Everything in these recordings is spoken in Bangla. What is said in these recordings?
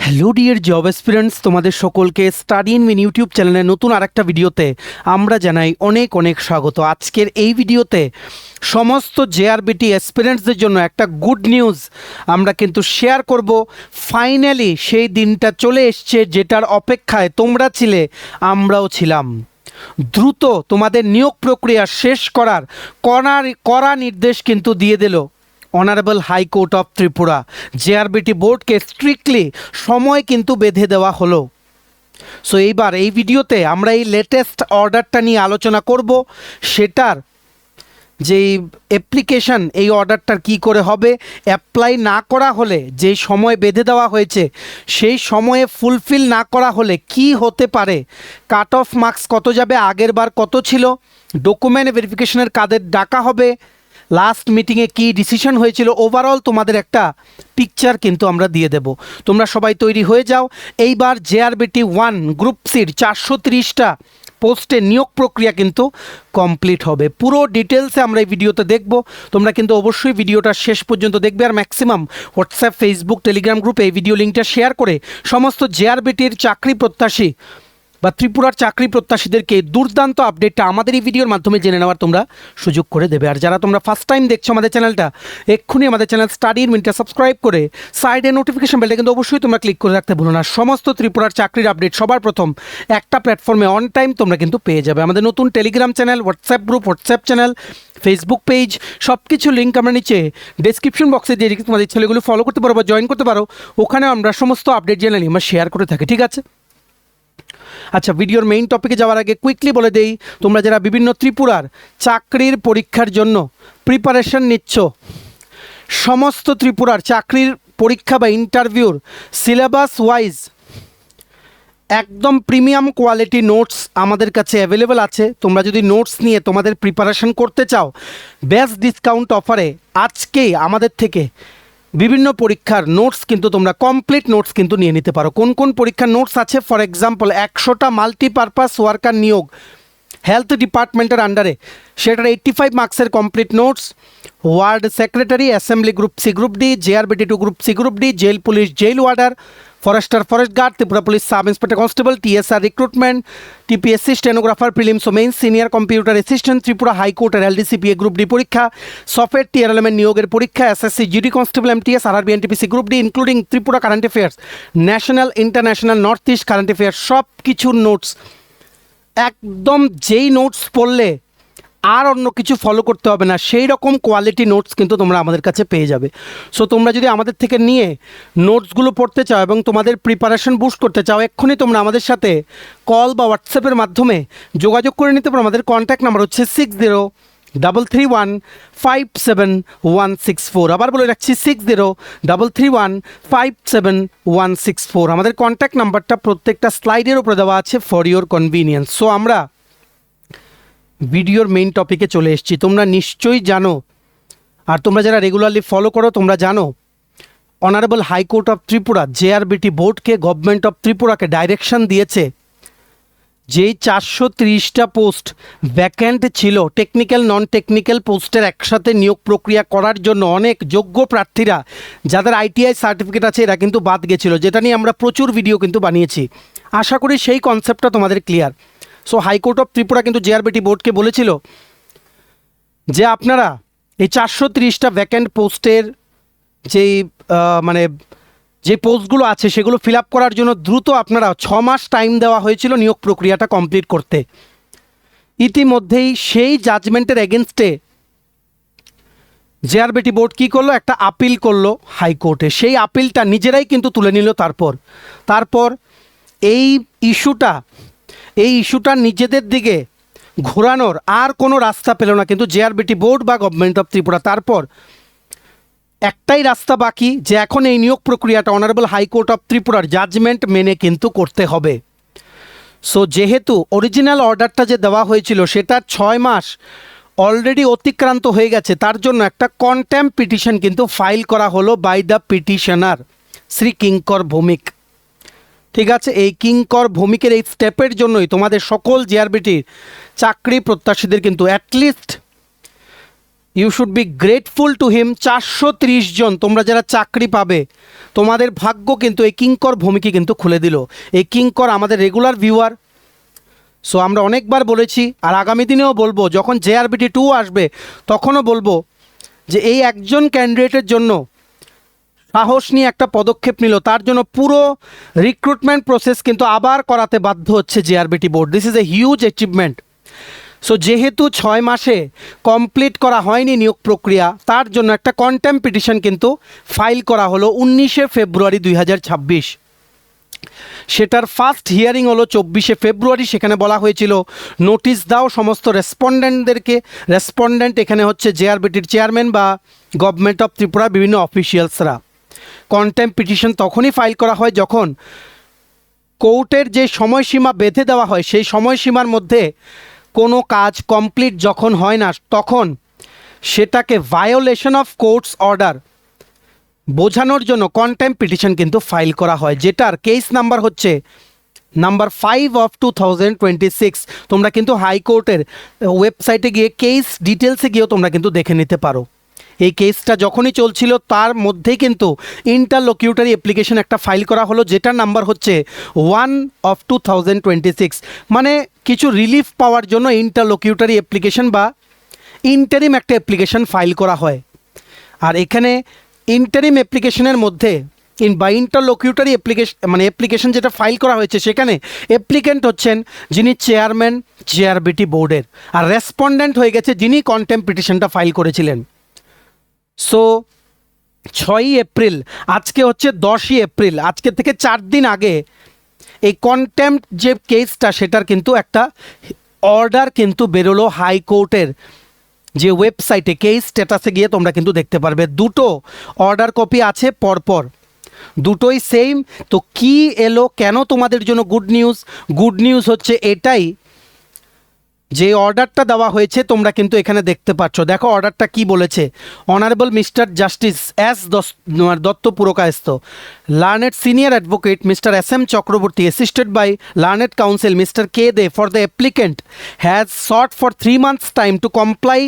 হ্যালো ডিয়ার জব অ্যাসপিরেন্টস, তোমাদের সকলকে স্টাডি ইন মিন ইউটিউব চ্যানেলে নতুন আরেকটা ভিডিওতে আমরা জানাই অনেক অনেক স্বাগত। আজকের এই ভিডিওতে সমস্ত জেআরবিটি অ্যাসপিরেন্টসদের জন্য একটা গুড নিউজ আমরা কিন্তু শেয়ার করব। ফাইনালি সেই দিনটা চলে এসছে যেটার অপেক্ষায় তোমরা ছিলে, আমরাও ছিলাম। দ্রুত তোমাদের নিয়োগ প্রক্রিয়া শেষ করার কড়া নির্দেশ কিন্তু দিয়ে দিল honourable high court of Tripura. JRBT বোর্ডকে স্ট্রিক্টলি সময় কিন্তু বেঁধে দেওয়া হলো। সো এইবার এই ভিডিওতে আমরা এই লেটেস্ট অর্ডারটা নিয়ে আলোচনা করব। সেটার যেই অ্যাপ্লিকেশন, এই অর্ডারটার কি করে হবে, অ্যাপ্লাই না করা হলে যে সময় বেঁধে দেওয়া হয়েছে সেই সময়ে ফুলফিল না করা হলে কি হতে পারে, কাট অফ মার্কস কত যাবে, আগের বার কত ছিল, ডকুমেন্ট ভেরিফিকেশনের কাদের ডাকা হবে, লাস্ট মিটিংয়ে কী ডিসিশন হয়েছিল, ওভারঅল তোমাদের একটা পিকচার কিন্তু আমরা দিয়ে দেব। তোমরা সবাই তৈরি হয়ে যাও। এইবার জেআরবিটি 1 গ্রুপ সির 430টা পোস্টে নিয়োগ প্রক্রিয়া কিন্তু কমপ্লিট হবে। পুরো ডিটেলসে আমরা এই ভিডিওতে দেখব। তোমরা কিন্তু অবশ্যই ভিডিওটা শেষ পর্যন্ত দেখবে, আর ম্যাক্সিমাম হোয়াটসঅ্যাপ, ফেসবুক, টেলিগ্রাম গ্রুপে এই ভিডিও লিঙ্কটা শেয়ার করে সমস্ত জেআরবিটির চাকরি প্রত্যাশী বা ত্রিপুরার চাকরি প্রত্যাশীদেরকে দুর্দান্ত আপডেটটা আমাদের এই ভিডিওর মাধ্যমে জেনে নেওয়ার তোমরা সুযোগ করে দেবে। আর যারা তোমরা ফার্স্ট টাইম দেখছো আমাদের চ্যানেলটা, এক্ষুনি আমাদের চ্যানেল স্টাডি ইন মিনটা সাবস্ক্রাইব করে সাইডে নোটিফিকেশন বেলটা কিন্তু অবশ্যই তোমরা ক্লিক করে রাখতে ভুলো না। সমস্ত ত্রিপুরার চাকরির আপডেট সবার প্রথম একটা প্ল্যাটফর্মে অন টাইম তোমরা কিন্তু পেয়ে যাবে। আমাদের নতুন Telegram channel, WhatsApp group, WhatsApp channel, Facebook page, সব কিছু লিঙ্ক আমরা নিচে ডেসক্রিপশন বক্সে দিয়ে রেখে তোমাদের ছেলেগুলো ফলো করতে পারো বা জয়েন করতে পারো। ওখানে আমরা সমস্ত আপডেট জেনে আমরা শেয়ার করে থাকি, ঠিক আছে? আচ্ছা, ভিডিওর মেইন টপিকে যাওয়ার আগে কুইকলি বলে দেই, তোমরা যারা বিভিন্ন ত্রিপুরার চাকরির পরীক্ষার জন্য প্রিপারেশন নিচ্ছ, সমস্ত ত্রিপুরার চাকরির পরীক্ষা বা ইন্টারভিউর সিলেবাস ওয়াইজ একদম প্রিমিয়াম কোয়ালিটি নোটস আমাদের কাছে অ্যাভেলেবেল আছে। তোমরা যদি নোটস নিয়ে তোমাদের প্রিপারেশন করতে চাও, বেস্ট ডিসকাউন্ট অফারে আজকেই আমাদের থেকে বিভিন্ন পরীক্ষার নোটস কিন্তু তোমরা কমপ্লিট নোটস কিন্তু নিয়ে নিতে পারো। কোন কোন পরীক্ষার নোটস আছে? ফর এক্সাম্পল 100টা মাল্টিপারপাস ওয়ার্কার নিয়োগ হেলথ ডিপার্টমেন্টের আন্ডারে, সেটার 85 মার্কসের complete notes. Ward secretary, assembly group C group D, JRBT 2 group C group D, jail police jail warder, forester forest guard, Tripura police sub inspector constable, TSR recruitment, TPSC stenographer prelims ও main, senior computer assistant, Tripura হাইকোর্টের এলডিসিপিএ গ্রুপ ডি পরীক্ষা, সফটওয়্যার টিআরএলএম নিয়োগের পরীক্ষা, SSC GD constable MTS, RRB NTPC group D, including Tripura current affairs, national international north east current affairs, সব কিছুর নোটস একদম যেই নোটস পড়লে আর অন্য কিছু ফলো করতে হবে না, সেই রকম কোয়ালিটি নোটস কিন্তু তোমরা আমাদের কাছে পেয়ে যাবে। সো তোমরা যদি আমাদের থেকে নিয়ে নোটসগুলো পড়তে চাও এবং তোমাদের প্রিপারেশন বুস্ট করতে চাও, এক্ষুনি তোমরা আমাদের সাথে কল বা হোয়াটসঅ্যাপের মাধ্যমে যোগাযোগ করে নিতে পারো। আমাদের কন্ট্যাক্ট নাম্বার হচ্ছে 6033157164। আবার বলে রাখছি 6033157164। আমাদের কন্ট্যাক্ট নাম্বারটা প্রত্যেকটা স্লাইডের উপরে দেওয়া আছে ফর ইওর কনভিনিয়েন্স। সো আমরা ভিডিওর মেইন টপিকে চলে এসেছি। তোমরা নিশ্চয়ই জানো, আর তোমরা যারা রেগুলারলি ফলো করো তোমরা জানো, honourable high court of Tripura JRBT বোর্ডকে, গভর্নমেন্ট অফ ত্রিপুরাকে ডাইরেকশন দিয়েছে যেই 430টা পোস্ট ভ্যাকেন্ট ছিল, টেকনিক্যাল নন টেকনিক্যাল পোস্টের একসাথে নিয়োগ প্রক্রিয়া করার জন্য অনেক যোগ্য প্রার্থীরা যাদের আইটিআই সার্টিফিকেট আছে এরা কিন্তু বাদ গেছিল, যেটা নিয়ে আমরা প্রচুর ভিডিও কিন্তু বানিয়েছি। আশা করি সেই কনসেপ্টটা তোমাদের clear. So high court of Tripura কিন্তু জেআরবিটি বোর্ডকে বলেছিল যে আপনারা এই 430টা ভ্যাকেন্ট পোস্টের যেই যে পোস্টগুলো আছে সেগুলো ফিল আপ করার জন্য দ্রুত আপনারা 6 মাস টাইম দেওয়া হয়েছিল নিয়োগ প্রক্রিয়াটা কমপ্লিট করতে। ইতিমধ্যেই সেই জাজমেন্টের এগেনস্টে জেআরবিটি বোর্ড কী করলো, একটা আপিল করলো হাইকোর্টে। সেই আপিলটা নিজেরাই কিন্তু তুলে নিল। তারপর এই ইস্যুটা নিজেদের দিকে ঘোরানোর আর কোনো রাস্তা পেল না কিন্তু জেআরবিটি বোর্ড বা গভর্নমেন্ট অফ ত্রিপুরা। তারপর একটাই রাস্তা বাকি, যে এখন এই নিয়োগ প্রক্রিয়াটা অনারেবল হাইকোর্ট অফ ত্রিপুরার জাজমেন্ট মেনে কিন্তু করতে হবে। সো যেহেতু অরিজিনাল অর্ডারটা যে দেওয়া হয়েছিল সেটার 6 মাস অলরেডি অতিক্রান্ত হয়ে গেছে, তার জন্য একটা কন্টেম্প পিটিশন কিন্তু ফাইল করা হলো বাই দ্য পিটিশনার শ্রী কিঙ্কর ভৌমিক। ঠিক আছে, এই কিঙ্কর ভৌমিকের এই স্টেপের জন্যই তোমাদের সকল জেআরবিটির চাকরি প্রত্যাশীদের কিন্তু at least you should be grateful to him. 430 জন তোমরা যারা চাকরি পাবে, তোমাদের ভাগ্য কিন্তু এই কিঙ্কর ভূমিকে কিন্তু খুলে দিল। এই কিঙ্কর আমাদের রেগুলার ভিউয়ার। সো আমরা অনেকবার বলেছি, আর আগামী দিনেও বলবো, যখন জেআরবিটি 2 আসবে তখনও বলবো যে এই একজন ক্যান্ডিডেটের জন্য সাহস নিয়ে একটা পদক্ষেপ নিল, তার জন্য পুরো রিক্রুটমেন্ট প্রসেস কিন্তু আবার করাতে বাধ্য হচ্ছে JRBT board. This is a huge achievement. So যেহেতু 6 মাসে কমপ্লিট করা হয়নি নিয়োগ প্রক্রিয়া, তার জন্য একটা কন্টেম্প পিটিশন কিন্তু ফাইল করা হলো 19শে ফেব্রুয়ারি 2026। সেটার ফার্স্ট হিয়ারিং হলো 24শে ফেব্রুয়ারি। সেখানে বলা হয়েছিল নোটিশ দাও সমস্ত রেসপন্ডেন্টদেরকে। রেসপন্ডেন্ট এখানে হচ্ছে জেআরবিটির চেয়ারম্যান বা গভর্নমেন্ট অফ ত্রিপুরা বিভিন্ন অফিসিয়ালসরা। কন্টেম্প পিটিশন তখনই ফাইল করা হয় যখন কোর্টের যে সময়সীমা বেঁধে দেওয়া হয়, সেই সময়সীমার মধ্যে কোনো কাজ কমপ্লিট যখন হয় না, তখন সেটাকে ভায়োলেশন অফ কোর্টস অর্ডার বোঝানোর জন্য কন্টেম্প পিটিশন কিন্তু ফাইল করা হয়, যেটার কেস নাম্বার হচ্ছে নাম্বার 5 অফ 2026। তোমরা কিন্তু হাইকোর্টের ওয়েবসাইটে গিয়ে কেস ডিটেলসে গিয়েও তোমরা কিন্তু দেখে নিতে পারো। এই কেসটা যখনই চলছিল তার মধ্যেই কিন্তু ইন্টারলোকিউটারি অ্যাপ্লিকেশন একটা ফাইল করা হলো, যেটার নাম্বার হচ্ছে 1 অফ 2026। মানে কিছু রিলিফ পাওয়ার জন্য ইন্টারলোকিউটারি অ্যাপ্লিকেশন বা ইন্টারিম একটা অ্যাপ্লিকেশন ফাইল করা হয়। আর এখানে ইন্টারিম অ্যাপ্লিকেশনের মধ্যে ইন্টারলোকিউটারি অ্যাপ্লিকেশন যেটা ফাইল করা হয়েছে, সেখানে অ্যাপ্লিকেন্ট হচ্ছেন যিনি চেয়ারম্যান জেআরবিটি বোর্ডের, আর রেসপন্ডেন্ট হয়ে গেছে যিনি কন্টেম্প পিটিশনটা ফাইল করেছিলেন। সো 6ই এপ্রিল, আজকে হচ্ছে 10ই এপ্রিল, আজকে থেকে 4 দিন আগে এই কন্টেম্প যে কেসটা সেটার কিন্তু একটা অর্ডার কিন্তু বেরোলো হাইকোর্টের যে ওয়েবসাইটে। কেস স্ট্যাটাসে গিয়ে তোমরা কিন্তু দেখতে পারবে দুটো অর্ডার কপি আছে পরপর, দুটোই সেম। তো কি এলো, কেন তোমাদের জন্য গুড নিউজ? গুড নিউজ হচ্ছে এটাই যে অর্ডারটা দেওয়া হয়েছে তোমরা কিন্তু এখানে দেখতে পাচ্ছ। দেখো অর্ডারটা কি বলেছে। Honourable mister justice S Dutta Purkayastha, learned senior advocate mister S M Chakraborty, assisted by learned counsel mister K Dey, for the applicant has sought for 3 months time to comply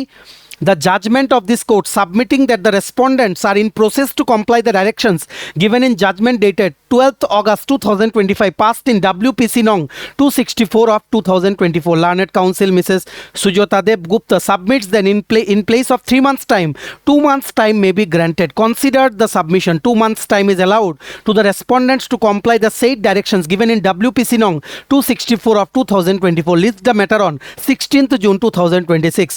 the judgment of this court, submitting that the respondents are in process to comply the directions given in judgment dated 12th August 2025, passed in WPC Nong 264 of 2024. Learned Counsel Mrs. Sujata Dev Gupta submits then in place of 3 months time, 2 months time may be granted. Considered the submission, 2 months time is allowed to the respondents to comply the said directions given in WPC Nong 264 of 2024. List the matter on 16th June 2026.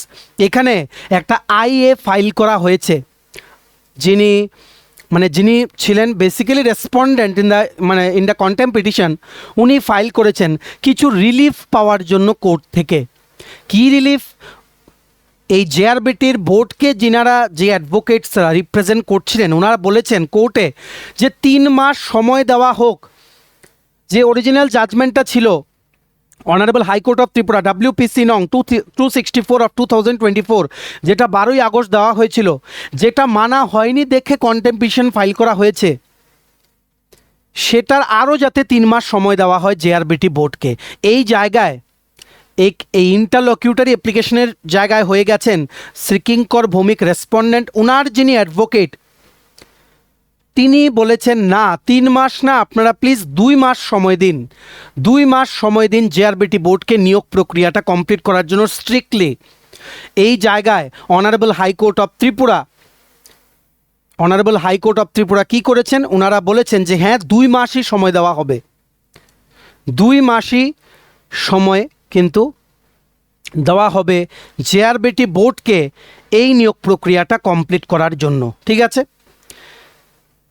এখানে একটা আইএ ফাইল করা হয়েছে, যিনি ছিলেন basically respondent in the contempt petition. উনি ফাইল করেছেন কিছু রিলিফ পাওয়ার জন্য কোর্ট থেকে। কি রিলিফ? এই জেআরবিটির বোর্ডকে যিনারা যে অ্যাডভোকেটসরা রিপ্রেজেন্ট করছিলেন, ওনারা বলেছেন কোর্টে যে 3 মাস সময় দেওয়া হোক। যে অরিজিনাল জাজমেন্টটা ছিল honourable high court of Tripura WPC নং 264 অফ 2024, যেটা 12ই আগস্ট দেওয়া হয়েছিল, যেটা মানা হয়নি দেখে কন্টেম্পিটিশন ফাইল করা হয়েছে, সেটার আরও যাতে 3 মাস সময় দেওয়া হয় জেআরবিটি বোর্ডকে। এই জায়গায় এই ইন্টারলকিউটারি অ্যাপ্লিকেশনের জায়গায় হয়ে গেছেন শ্রীকিঙ্কর ভৌমিক রেসপন্ডেন্ট। ওনার যিনি অ্যাডভোকেট তিনি বলেছেন না 3 মাস না, আপনারা প্লিজ 2 মাস সময় দিন। 2 মাস সময় দিন জেআরবিটি বোর্ডকে নিয়োগ প্রক্রিয়াটা কমপ্লিট করার জন্য স্ট্রিক্টলি। এই জায়গায় অনারেবল হাইকোর্ট অফ ত্রিপুরা কি করেছেন? ওনারা বলেছেন যে হ্যাঁ 2 মাসই সময় দেওয়া হবে। 2 মাসই সময় কিন্তু দেওয়া হবে জেআরবিটি বোর্ডকে এই নিয়োগ প্রক্রিয়াটা কমপ্লিট করার জন্য। ঠিক আছে।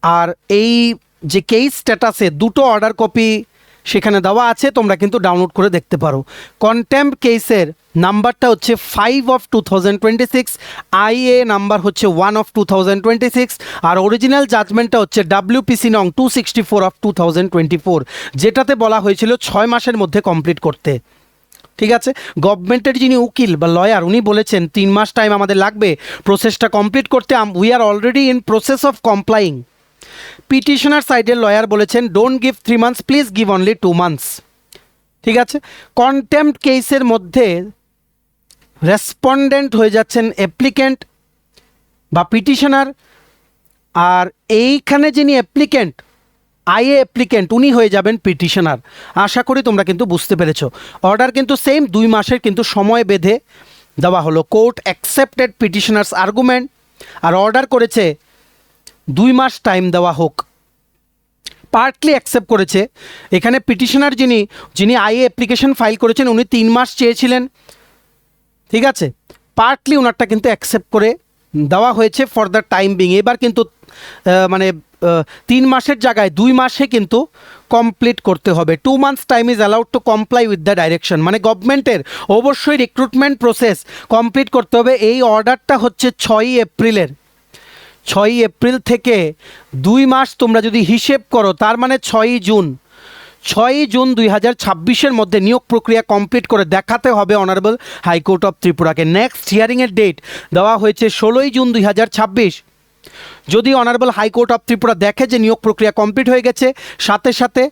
আর এই যে কেস স্ট্যাটাসে দুটো অর্ডার কপি সেখানে দেওয়া আছে, তোমরা কিন্তু ডাউনলোড করে দেখতে পারো। কন্টেম্প কেসের নাম্বারটা হচ্ছে 5 অফ 2026, আইএ নাম্বার হচ্ছে 1 অফ 2026, আর অরিজিনাল জাজমেন্টটা হচ্ছে WPC নং 264 অফ 2024, যেটাতে বলা হয়েছিল 6 মাসের মধ্যে কমপ্লিট করতে। ঠিক আছে। গভর্নমেন্টের যিনি উকিল বা লয়ার, উনি বলেছেন 3 মাস টাইম আমাদের লাগবে প্রসেসটা কমপ্লিট করতে। We are already in process of কমপ্লাইং। Petitioner সাইডের লয়ার বলেছেন don't give 3 months, please give only 2 months. ঠিক আছে। কন্টেম্পট কেসের মধ্যে রেসপন্ডেন্ট হয়ে যাচ্ছেন অ্যাপ্লিকেন্ট বা পিটিশনার, আর এইখানে যিনি অ্যাপ্লিকেন্ট আইএ অ্যাপ্লিকেন্ট উনি হয়ে যাবেন পিটিশনার। আশা করি তোমরা কিন্তু বুঝতে পেরেছো। অর্ডার কিন্তু সেম 2 মাসের কিন্তু সময় বেঁধে দেওয়া হলো। কোর্ট অ্যাকসেপ্টেড পিটিশনার্স আর্গুমেন্ট, আর অর্ডার করেছে 2 মাস টাইম দেওয়া হোক। পার্টলি অ্যাকসেপ্ট করেছে। এখানে পিটিশনার যিনি আইএ অ্যাপ্লিকেশন ফাইল করেছেন উনি 3 মাস চেয়েছিলেন, ঠিক আছে, পার্টলি ওনারটা কিন্তু অ্যাকসেপ্ট করে দেওয়া হয়েছে ফর দ্য টাইম বিং। এবার কিন্তু 3 মাসের জায়গায় 2 মাসে কিন্তু কমপ্লিট করতে হবে। 2 months time is allowed to comply with the direction, মানে গভর্নমেন্টের অবশ্যই রিক্রুটমেন্ট প্রসেস কমপ্লিট করতে হবে। এই অর্ডারটা হচ্ছে 6ই এপ্রিলের। 6ই এপ্রিল থেকে 2 মাস তোমরা যদি হিসেব করো, তার মানে 6ই জুন 2026-এর মধ্যে নিয়োগ প্রক্রিয়া কমপ্লিট করে দেখাতে হবে অনারেবল হাইকোর্ট অফ ত্রিপুরাকে। নেক্সট হিয়ারিংয়ের ডেট দেওয়া হয়েছে 16ই জুন 2026। যদি অনারেবল হাইকোর্ট অফ ত্রিপুরা দেখে যে নিয়োগ প্রক্রিয়া কমপ্লিট হয়ে গেছে, সাথে সাথে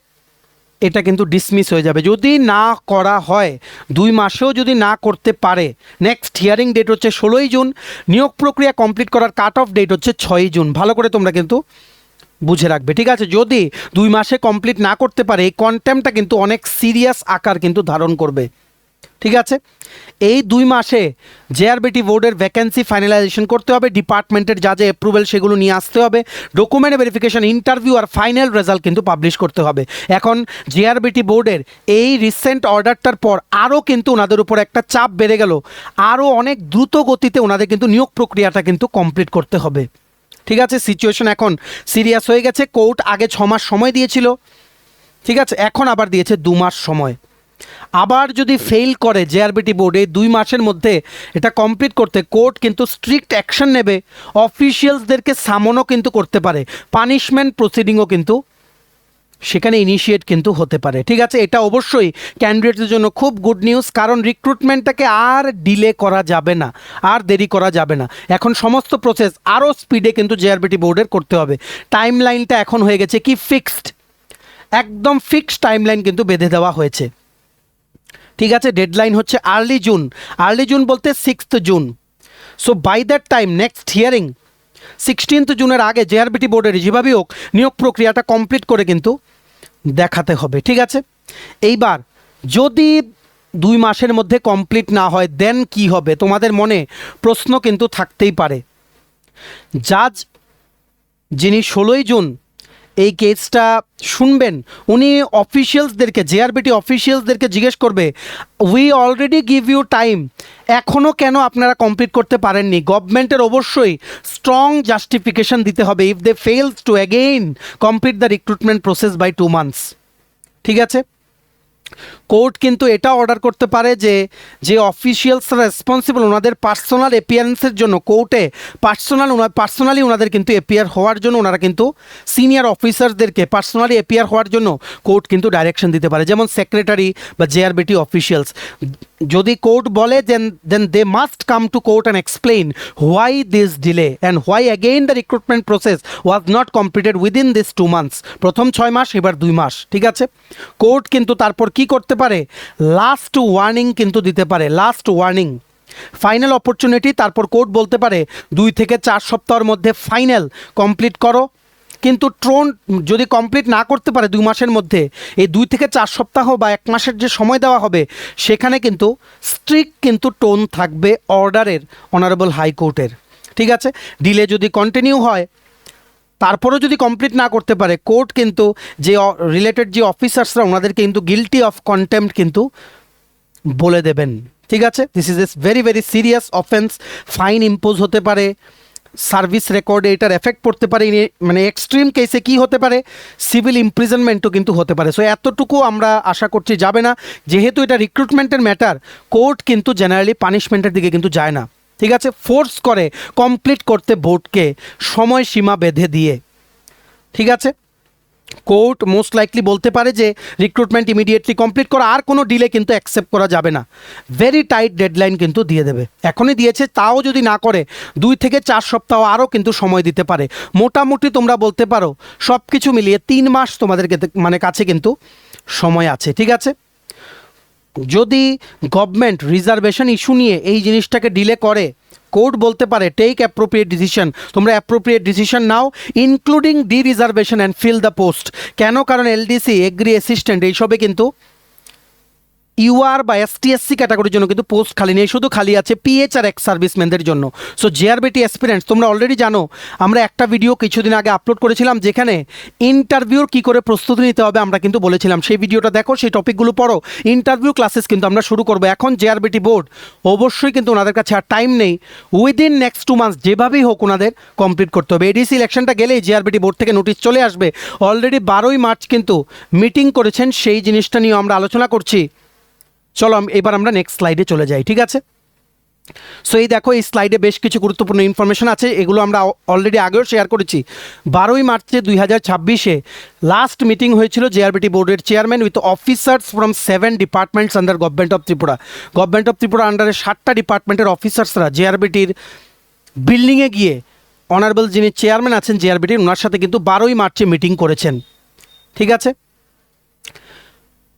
এটা কিন্তু ডিসমিস হয়ে যাবে। যদি না করা হয়, 2 মাসেও যদি না করতে পারে, নেক্সট হিয়ারিং ডেট হচ্ছে 16ই জুন, নিয়োগ প্রক্রিয়া কমপ্লিট করার কাট অফ ডেট হচ্ছে 6ই জুন। ভালো করে তোমরা কিন্তু বুঝে রাখবে, ঠিক আছে। যদি 2 মাসে কমপ্লিট না করতে পারে, এই কন্টেম্পটা কিন্তু অনেক সিরিয়াস আকার কিন্তু ধারণ করবে, ঠিক আছে। এই 2 মাসে জেআরবিটি বোর্ডের ভ্যাকেন্সি ফাইনালাইজেশন করতে হবে, ডিপার্টমেন্টের যা যা অ্যাপ্রুভেল সেগুলো নিয়ে আসতে হবে, ডকুমেন্ট ভেরিফিকেশন, ইন্টারভিউ আর ফাইনাল রেজাল্ট কিন্তু পাবলিশ করতে হবে। এখন জেআরবিটি বোর্ডের এই রিসেন্ট অর্ডারটার পর আরও কিন্তু ওনাদের উপর একটা চাপ বেড়ে গেল, আরও অনেক দ্রুত গতিতে ওনাদের কিন্তু নিয়োগ প্রক্রিয়াটা কিন্তু কমপ্লিট করতে হবে, ঠিক আছে। সিচুয়েশন এখন সিরিয়াস হয়ে গেছে। কোর্ট আগে 6 মাস সময় দিয়েছিল, ঠিক আছে, এখন আবার দিয়েছে 2 মাস সময়। আবার যদি ফেল করে জেআরবিটি বোর্ড এই 2 মাসের মধ্যে এটা কমপ্লিট করতে, কোর্ট কিন্তু স্ট্রিক্ট অ্যাকশন নেবে, অফিসিয়ালসদেরকে সামনও কিন্তু করতে পারে, পানিশমেন্ট প্রসিডিংও কিন্তু সেখানে ইনিশিয়েট কিন্তু হতে পারে, ঠিক আছে। এটা অবশ্যই ক্যান্ডিডেটদের জন্য খুব গুড নিউজ, কারণ রিক্রুটমেন্টটাকে আর ডিলে করা যাবে না, আর দেরি করা যাবে না। এখন সমস্ত প্রসেস আরও স্পিডে কিন্তু জেআরবিটি বোর্ডের করতে হবে। টাইম লাইনটা এখন হয়ে গেছে কি ফিক্সড, একদম ফিক্সড টাইম লাইন কিন্তু বেঁধে দেওয়া হয়েছে, ঠিক আছে। ডেডলাইন হচ্ছে আর্লি জুন বলতে 6th জুন। So by that time next hearing 16th জুনের আগে জেআরবিটি বোর্ডের যেভাবেই হোক নিয়োগ প্রক্রিয়াটা কমপ্লিট করে কিন্তু দেখাতে হবে, ঠিক আছে। এইবার যদি 2 মাসের মধ্যে কমপ্লিট না হয়, দেন কি হবে? তোমাদের মনে প্রশ্ন কিন্তু থাকতেই পারে। জাজ যিনি 16ই জুন এই কেসটা শুনবেন, উনি অফিসিয়ালসদেরকে, জেআরবিটি অফিসিয়ালসদেরকে জিজ্ঞেস করবে, we already give you time, এখনও কেন আপনারা কমপ্লিট করতে পারেননি? গভর্নমেন্টের অবশ্যই স্ট্রং জাস্টিফিকেশন দিতে হবে if they fails to again complete the recruitment process by 2 months, ঠিক আছে। কোর্ট কিন্তু এটা অর্ডার করতে পারে যে অফিসিয়ালসরা রেসপন্সিবল ওনাদের পার্সোনাল অ্যাপিয়ারেন্সের জন্য, কোর্টে পার্সোনালি ওনাদের কিন্তু অ্যাপিয়ার হওয়ার জন্য, ওনারা কিন্তু সিনিয়র অফিসারদেরকে পার্সোনালি অ্যাপিয়ার হওয়ার জন্য কোর্ট কিন্তু ডাইরেকশন দিতে পারে, যেমন সেক্রেটারি বা জেআরবিটি অফিসিয়ালস। যদি কোর্ট বলে দেন they must come to court and explain why this delay and why again the recruitment process was not completed within this 2 months. প্রথম 6 মাস, এবার 2 মাস, ঠিক আছে। কোর্ট কিন্তু তারপর কি করতে পারে? লাস্ট ওয়ার্নিং কিন্তু দিতে পারে, লাস্ট ওয়ার্নিং, ফাইনাল অপরচুনিটি। তারপর কোর্ট বলতে পারে 2 থেকে 4 সপ্তাহের মধ্যে ফাইনাল কমপ্লিট করো। কিন্তু যদি কমপ্লিট না করতে পারে 2 মাসের মধ্যে, এই 2 থেকে 4 সপ্তাহ বা 1 মাসের যে সময় দেওয়া হবে, সেখানে কিন্তু স্ট্রিক্ট কিন্তু টোন থাকবে অর্ডারের অনারেবল হাইকোর্টের, ঠিক আছে। ডিলে যদি কন্টিনিউ হয়, তারপরেও যদি কমপ্লিট না করতে পারে, কোর্ট কিন্তু যে রিলেটেড যে অফিসার্সরা ওনাদেরকে কিন্তু গিলটি অফ কন্টেম্প্ট কিন্তু বলে দেবেন, ঠিক আছে। This is a very very serious offence, fine impose হতে পারে, সার্ভিস রেকর্ডে এটার এফেক্ট পড়তে পারে, মানে এক্সট্রিম কেসে কি হতে পারে, সিভিল ইমপ্রিজনমেন্টও কিন্তু হতে পারে। সো এতটুকু আমরা আশা করছি যাবে না, যেহেতু এটা রিক্রুটমেন্টের ম্যাটার। কোর্ট কিন্তু জেনারেলি পানিশমেন্টের দিকে কিন্তু যায় না, ঠিক আছে, ফোর্স করে কমপ্লিট করতে বোর্ডকে সময়সীমা বেঁধে দিয়ে, ঠিক আছে। কোর্ট মোস্ট লাইকলি বলতে পারে যে রিক্রুটমেন্ট ইমিডিয়েটলি কমপ্লিট করা, আর কোনো ডিলে কিন্তু অ্যাকসেপ্ট করা যাবে না, ভেরি টাইট ডেডলাইন কিন্তু দিয়ে দেবে। এখনই দিয়েছে, তাও যদি না করে 2 থেকে 4 সপ্তাহ আরও কিন্তু সময় দিতে পারে। মোটামুটি তোমরা বলতে পারো সব কিছু মিলিয়ে 3 মাস তোমাদেরকে মানে কাছে কিন্তু সময় আছে, ঠিক আছে। যদি গভর্নমেন্ট রিজার্ভেশন ইস্যু নিয়ে এই জিনিসটাকে ডিলে করে, কোর্ট বলতে পারে টেক অ্যাপ্রোপ্রিয়েট ডিসিশন, তোমরা অ্যাপ্রোপ্রিয়েট ডিসিশন নাও including dereservation and fill the post. কেন? কারণ এলডিসি, এগ্রি অ্যাসিস্ট্যান্ট এইসবে কিন্তু ইউআর বা এসটিএসসি ক্যাটাগরির জন্য কিন্তু পোস্ট খালি নেই, শুধু খালি আছে পিএইচ আর এক্স সার্ভিসম্যানদের জন্য। সো জেআরবিটি অ্যাসপিরেন্টস, তোমরা অলরেডি জানো আমরা একটা ভিডিও কিছুদিন আগে আপলোড করেছিলাম যেখানে ইন্টারভিউর কী করে প্রস্তুতি নিতে হবে আমরা কিন্তু বলেছিলাম। সেই ভিডিওটা দেখো, সেই টপিকগুলো পড়ো। ইন্টারভিউ ক্লাসেস কিন্তু আমরা শুরু করবো এখন। জেআরবিটি বোর্ড অবশ্যই কিন্তু ওনাদের কাছে আর টাইম নেই, উইদিন নেক্সট 2 মান্থস যেভাবেই হোক ওনাদের কমপ্লিট করতে হবে। এডিসি ইলেকশনটা গেলেই জেআরবিটি বোর্ড থেকে নোটিশ চলে আসবে। অলরেডি 12ই মার্চ কিন্তু মিটিং করেছেন, সেই জিনিসটা নিয়ে আমরা আলোচনা করছি। চলো এবার আমরা নেক্সট স্লাইডে চলে যাই, ঠিক আছে? সো এই দেখো, এই স্লাইডে বেশ কিছু গুরুত্বপূর্ণ ইনফরমেশন আছে, এগুলো আমরা অলরেডি আগেও শেয়ার করেছি। 12ই মার্চে 2026-এ লাস্ট মিটিং হয়েছিল জেআরবিটি বোর্ডের chairman with officers from 7 departments under government of Tripura. Government of Tripura আন্ডারে 7টা ডিপার্টমেন্টের অফিসার্সরা জেআরবিটির বিল্ডিংয়ে গিয়ে অনারেবল যিনি চেয়ারম্যান আছেন জেআরবিটির, ওনার সাথে কিন্তু 12ই মার্চে মিটিং করেছেন, ঠিক আছে?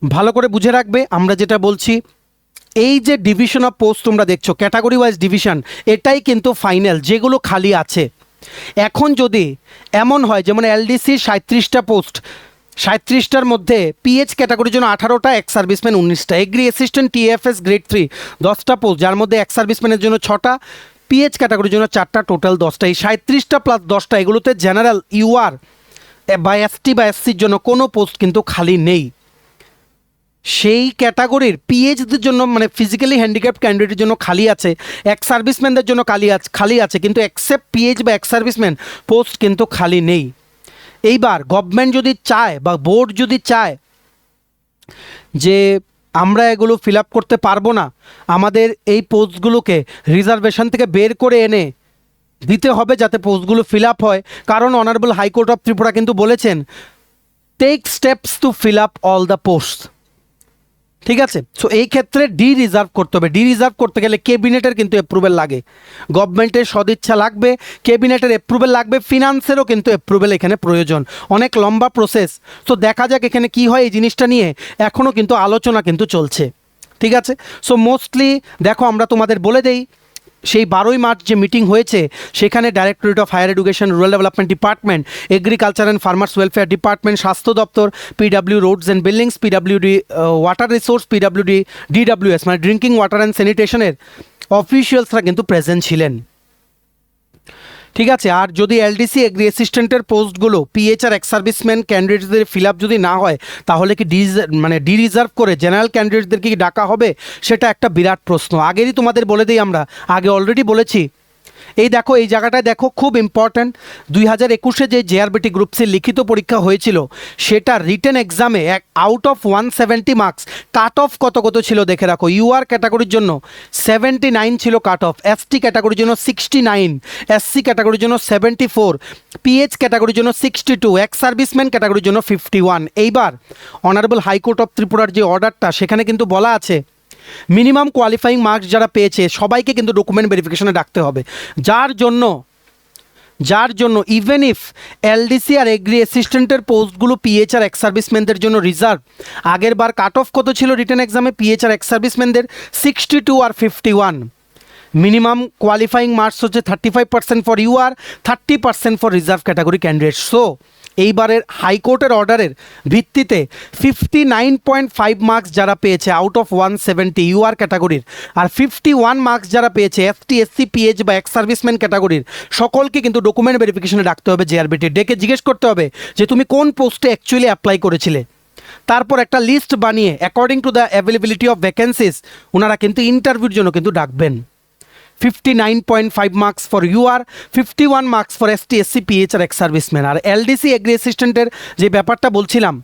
ভালো করে বুঝে রাখবে আমরা যেটা বলছি, এই যে ডিভিশন অফ পোস্ট তোমরা দেখছো ক্যাটাগরি ওয়াইজ ডিভিশন, এটাই কিন্তু ফাইনাল। যেগুলো খালি আছে এখন যদি এমন হয় যেমন এলডিসি 37টা পোস্ট, 37টার মধ্যে পিএইচ ক্যাটাগরির জন্য 18টা, এক্স সার্ভিসম্যান 19টা, এগ্রি অ্যাসিস্ট্যান্ট টিএফএস গ্রেড 3 10টা পোস্ট, যার মধ্যে এক্স সার্ভিসম্যানের জন্য 6টা, পিএইচ ক্যাটাগরির জন্য 4টা, টোটাল 10টা। এই 37টা প্লাস 10টা এগুলোতে জেনারেল ইউআর বা এসটি বা এসসির জন্য কোনো পোস্ট কিন্তু খালি নেই। সেই ক্যাটাগরির পিএইচদের জন্য মানে ফিজিক্যালি হ্যান্ডিক্যাপ্ট ক্যান্ডিডেটের জন্য খালি আছে, এক্স সার্ভিসম্যানদের জন্য খালি আছে, কিন্তু এক্সেপ্ট পিএইচ বা এক্স সার্ভিসম্যান পোস্ট কিন্তু খালি নেই। এইবার গভর্নমেন্ট যদি চায় বা বোর্ড যদি চায় যে আমরা এগুলো ফিল আপ করতে পারবো না, আমাদের এই পোস্টগুলোকে রিজার্ভেশন থেকে বের করে এনে দিতে হবে যাতে পোস্টগুলো ফিল আপ হয়। কারণ অনারেবল হাইকোর্ট অফ ত্রিপুরা কিন্তু বলেছেন take steps to fill up all the post, ঠিক আছে? সো এই ক্ষেত্রে ডি রিজার্ভ করতে হবে। ডি রিজার্ভ করতে গেলে ক্যাবিনেটের কিন্তু অ্যাপ্রুভেল লাগে, গভর্নমেন্টের সদিচ্ছা লাগবে, ক্যাবিনেটের অ্যাপ্রুভেল লাগবে, ফিনান্সেরও কিন্তু অ্যাপ্রুভেল এখানে প্রয়োজন। অনেক লম্বা প্রসেস। তো দেখা যাক এখানে কি হয়, এই জিনিসটা নিয়ে এখনও কিন্তু আলোচনা কিন্তু চলছে, ঠিক আছে? সো মোস্টলি দেখো আমরা তোমাদের বলে দেই, সেই 12ই মার্চ যে মিটিং হয়েছে সেখানে directorate of higher education, rural development department, agriculture and farmers welfare department, স্বাস্থ্য দপ্তর, PW roads and buildings, PWD water resource, PWD DWS মানে ড্রিঙ্কিং ওয়াটার অ্যান্ড স্যানিটেশনের অফিসিয়ালসরা কিন্তু প্রেজেন্ট ছিলেন, ঠিক আছে? আর যদি এলডিসি এগ্রি অ্যাসিস্ট্যান্টের পোস্টগুলো পিএইচ আর এক্স সার্ভিসম্যান ক্যান্ডিডেটদের ফিল আপ যদি না হয়, তাহলে কি ডি রিজার্ভ করে জেনারেল ক্যান্ডিডেটদেরকে কি ডাকা হবে, সেটা একটা বিরাট প্রশ্ন। আগেরই তোমাদের বলে দিই, আমরা আগে অলরেডি বলেছি। এই দেখো, এই জায়গাটায় দেখো, খুব ইম্পর্ট্যান্ট। 2021-এ যে জেআরবিটি গ্রুপ সি লিখিত পরীক্ষা হয়েছিল সেটা রিটেন এক্সামে out of 170 marks cut off কত ছিল দেখে রাখো। ইউআর ক্যাটাগরির জন্য 79 ছিল কাট অফ, এসটি ক্যাটাগরির জন্য 69, এসসি ক্যাটাগরির জন্য 74, পিএইচ ক্যাটাগরির জন্য 62, এক্স সার্ভিসম্যান ক্যাটাগরির জন্য 51। এইবার অনারেবল হাইকোর্ট অফ ত্রিপুরার যে অর্ডারটা, সেখানে কিন্তু বলা আছে মিনিমাম কোয়ালিফাইং মার্কস যারা পেয়েছে সবাইকে কিন্তু ডকুমেন্ট ভেরিফিকেশনে ডাকতে হবে। যার জন্য ইভেন ইফ এলডিসি আর এগ্রি অ্যাসিস্ট্যান্টের পোস্টগুলো পিএইচ আর এক্স সার্ভিসম্যানদের জন্য রিজার্ভ, আগের বার কাট অফ কত ছিল রিটেন এক্সামে পিএইচ আর এক্স সার্ভিসম্যানদের 62 আর 51। মিনিমাম কোয়ালিফাইং মার্কস হচ্ছে 35% for UR, 30% for reserve category candidate. So এইবারের হাইকোর্টের অর্ডারের ভিত্তিতে 59.5 মার্কস যারা পেয়েছে আউট অফ 170 ইউআর ক্যাটাগরির, আর 51 মার্কস যারা পেয়েছে এসটি, এসসি, পিএইচ বা এক্স সার্ভিসম্যান ক্যাটাগরির, সকলকে কিন্তু ডকুমেন্ট ভেরিফিকেশনে ডাকতে হবে জেআরবিটি। ডেকে জিজ্ঞেস করতে হবে যে তুমি কোন পোস্টে অ্যাকচুয়ালি অ্যাপ্লাই করেছিলে। তারপর একটা লিস্ট বানিয়ে according to the availability of vacancies ওনারা কিন্তু ইন্টারভিউর জন্য কিন্তু ডাকবেন। 59.5 marks for UR, 51 marks for ST, SC, PH আর এক্স সার্ভিসম্যান। আর এলডিসি এগ্রি অ্যাসিস্ট্যান্টের যে ব্যাপারটা বলছিলাম,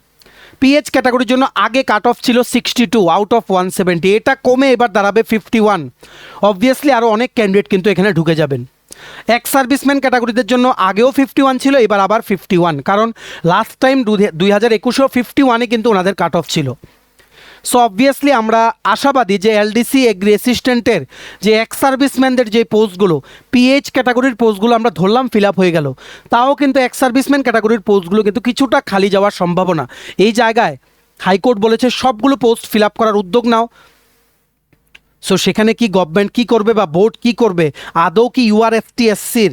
পিএইচ ক্যাটাগরির জন্য আগে কাট অফ ছিল 62 আউট অফ 170, এটা কমে এবার দাঁড়াবে 51। অবভিয়াসলি আরও অনেক ক্যান্ডিডেট কিন্তু এখানে ঢুকে যাবেন। এক্স সার্ভিসম্যান ক্যাটাগরিদের জন্য আগেও 51 ছিল, এবার আবার 51, কারণ লাস্ট টাইম 2021-এও 51-এ কিন্তু ওনাদের কাট অফ ছিল। সো অবভিয়াসলি আমরা আশাবাদী যে এলডিসি এগ্রি অ্যাসিস্ট্যান্টের যে এক্স সার্ভিসম্যানদের যে পোস্টগুলো, পিএইচ ক্যাটাগরির পোস্টগুলো আমরা ধরলাম ফিল আপ হয়ে গেল, তাও কিন্তু এক্স সার্ভিসম্যান ক্যাটাগরির পোস্টগুলো কিন্তু কিছুটা খালি যাওয়ার সম্ভাবনা। এই জায়গায় হাইকোর্ট বলেছে সবগুলো পোস্ট ফিল আপ করার উদ্যোগ নাও। সো সেখানে কি গভর্নমেন্ট কী করবে বা বোর্ড কী করবে, আদৌ কি ইউআরএসটিএসসির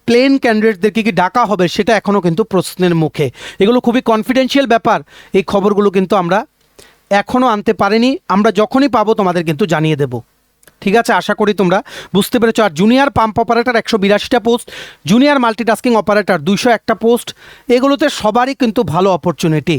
প্লেন ক্যান্ডিডেটদেরকে কি ডাকা হবে, সেটা এখনও কিন্তু প্রশ্নের মুখে। এগুলো খুবই কনফিডেন্সিয়াল ব্যাপার, এই খবরগুলো কিন্তু আমরা এখনও আনতে পারিনি, আমরা যখনই পাবো তোমাদের কিন্তু জানিয়ে দেব। ঠিক আছে, আশা করি তোমরা বুঝতে পেরেছো। আর জুনিয়র পাম্প অপারেটর 182টা পোস্ট, জুনিয়র মাল্টিটাস্কিং অপারেটর 201টা পোস্ট, এগুলোতে সবারই কিন্তু ভালো অপরচুনিটি।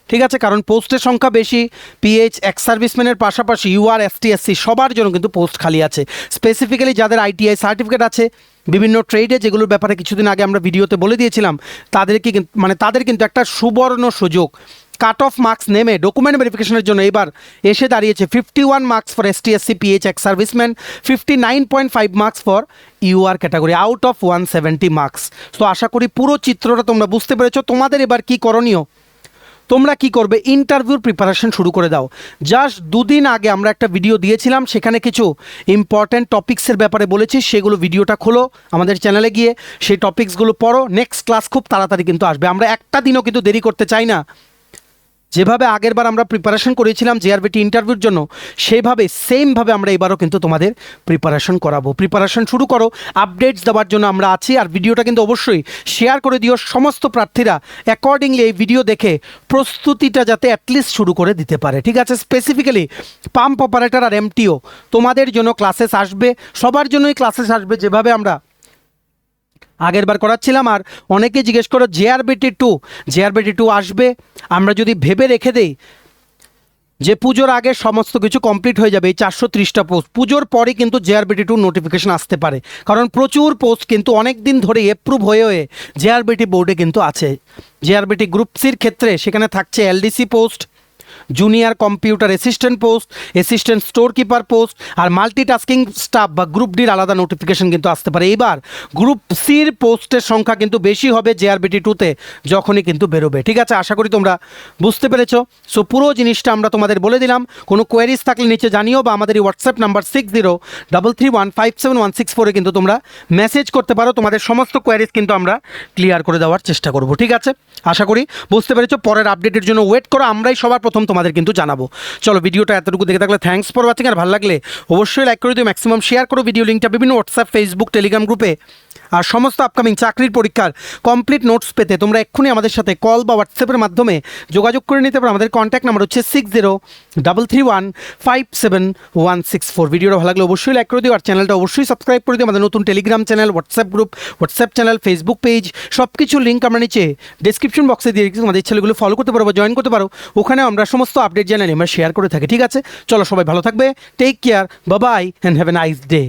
ঠিক আছে, কারণ পোস্টের সংখ্যা বেশি, পিএইচ এক্স সার্ভিসম্যানের পাশাপাশি ইউআরএসটিএসসি সবার জন্য কিন্তু পোস্ট খালি আছে। স্পেসিফিক্যালি যাদের আইটিআই সার্টিফিকেট আছে, বিভিন্ন ট্রেডে, যেগুলোর ব্যাপারে কিছুদিন আগে আমরা ভিডিওতে বলে দিয়েছিলাম, তাদের কিন্তু একটা সুবর্ণ সুযোগ। কাট অফ মার্কস নেমে ডকুমেন্ট ভেরিফিকেশনের জন্য এবার এসে দাঁড়িয়েছে 51 marks for ST SC PH ex serviceman, 59.5 marks for UR category out of 170 marks. তো আশা করি পুরো চিত্রটা তোমরা বুঝতে পেরেছো। তোমাদের এবার কি করণীয়, তোমরা কি করবে, ইন্টারভিউর প্রিপারেশন শুরু করে দাও। জাস্ট দুদিন আগে আমরা একটা ভিডিও দিয়েছিলাম, সেখানে কিছু ইম্পর্ট্যান্ট টপিক্সের ব্যাপারে বলেছি, সেগুলো ভিডিওটা খোলো আমাদের চ্যানেলে গিয়ে, সেই টপিক্সগুলো পড়ো। নেক্সট ক্লাস খুব তাড়াতাড়ি কিন্তু আসবে, আমরা একটা দিনও কিন্তু দেরি করতে চাই না। যেভাবে আগেরবার আমরা প্রিপারেশন করেছিলাম জেআরবিটি ইন্টারভিউর জন্য, সেইভাবে সেমভাবে আমরা এবারও কিন্তু তোমাদের প্রিপারেশন করাবো। প্রিপারেশন শুরু করো, আপডেটস দেওয়ার জন্য আমরা আছি। আর ভিডিওটা কিন্তু অবশ্যই শেয়ার করে দিও, সমস্ত প্রার্থীরা অ্যাকর্ডিংলি এই ভিডিও দেখে প্রস্তুতিটা যাতে অ্যাটলিস্ট শুরু করে দিতে পারে। ঠিক আছে, স্পেসিফিক্যালি পাম্প অপারেটর আর এমটিও তোমাদের জন্য ক্লাসেস আসবে, সবার জন্যই ক্লাসেস আসবে, যেভাবে আমরা আগেরবার করাচ্ছিলাম। আর অনেকে জিজ্ঞেস করো জেআরবিটি টু আসবে, আমরা যদি ভেবে রেখে দেই যে পুজোর আগে সমস্ত কিছু কমপ্লিট হয়ে যাবে, এই 430টা পোস্ট, পুজোর পরে কিন্তু জেআরবিটি টু নোটিফিকেশন আসতে পারে, কারণ প্রচুর পোস্ট কিন্তু অনেক দিন ধরে অ্যাপ্রুভ হয়ে জেআরবিটি বোর্ডে কিন্তু আছে। জেআরবিটি গ্রুপ সির ক্ষেত্রে সেখানে থাকছে LDC post, junior computer assistant post, assistant store keeper post, আর মাল্টিটাস্কিং স্টাফ বা গ্রুপ ডির আলাদা নোটিফিকেশন কিন্তু আসতে পারে। এবার গ্রুপ সির পোস্টের সংখ্যা কিন্তু বেশি হবে জেআরবিটি টুতে যখনই কিন্তু বেরোবে। ঠিক আছে, আশা করি তোমরা বুঝতে পেরেছো। সো পুরো জিনিসটা আমরা তোমাদের বলে দিলাম। কোনো কোয়ারিজ থাকলে নিচে জানিও, বা আমাদের এই হোয়াটসঅ্যাপ নাম্বার 6033157164 কিন্তু তোমরা মেসেজ করতে পারো। তোমাদের সমস্ত কোয়ারিজ কিন্তু আমরা ক্লিয়ার করে দেওয়ার চেষ্টা করব। ঠিক আছে, আশা করি বুঝতে পেরেছো। পরের আপডেটের জন্য ওয়েট করো, আমরাই সবার প্রথম তোমাদের কিন্তু জানাবো। চলো, ভিডিওটা এতটুকু দেখে থাকলে থ্যাঙ্কস ফর ওয়াচিং। আর ভালো লাগলে অবশ্যই লাইক করে দিও, ম্যাক্সিমাম শেয়ার করো ভিডিও লিঙ্কটা বিভিন্ন হোয়াটসঅ্যাপ, ফেসবুক, টেলিগ্রাম গ্রুপে। আর সমস্ত আপকামিং চাকরির পরীক্ষার কমপ্লিট নোটস পেতে তোমরা এক্ষুনি আমাদের সাথে কল বা হোয়াটসঅ্যাপের মাধ্যমে যোগাযোগ করে নিতে পারো। আমাদের কন্ট্যাক্ট নাম্বার হচ্ছে 6033157164। ভিডিওটা ভালো লাগলে অবশ্যই লাইক করে দিও, আর চ্যানেলটা অবশ্যই সাবস্ক্রাইব করে দিও। আমাদের নতুন Telegram channel, WhatsApp group, WhatsApp channel, Facebook page, সব কিছুর লিঙ্ক আমরা নিচে ডিসক্রিপশন বক্সে দিয়ে রেখেছি। আমাদের চ্যানেলগুলো ফলো করতে পারো বা জয়েন করতে পারো, ওখানে আমরা সমস্ত আপডেট জানাই, আমরা শেয়ার করে থাকি। ঠিক আছে, চলো সবাই ভালো থাকবে, take care, bye bye and have a nice day.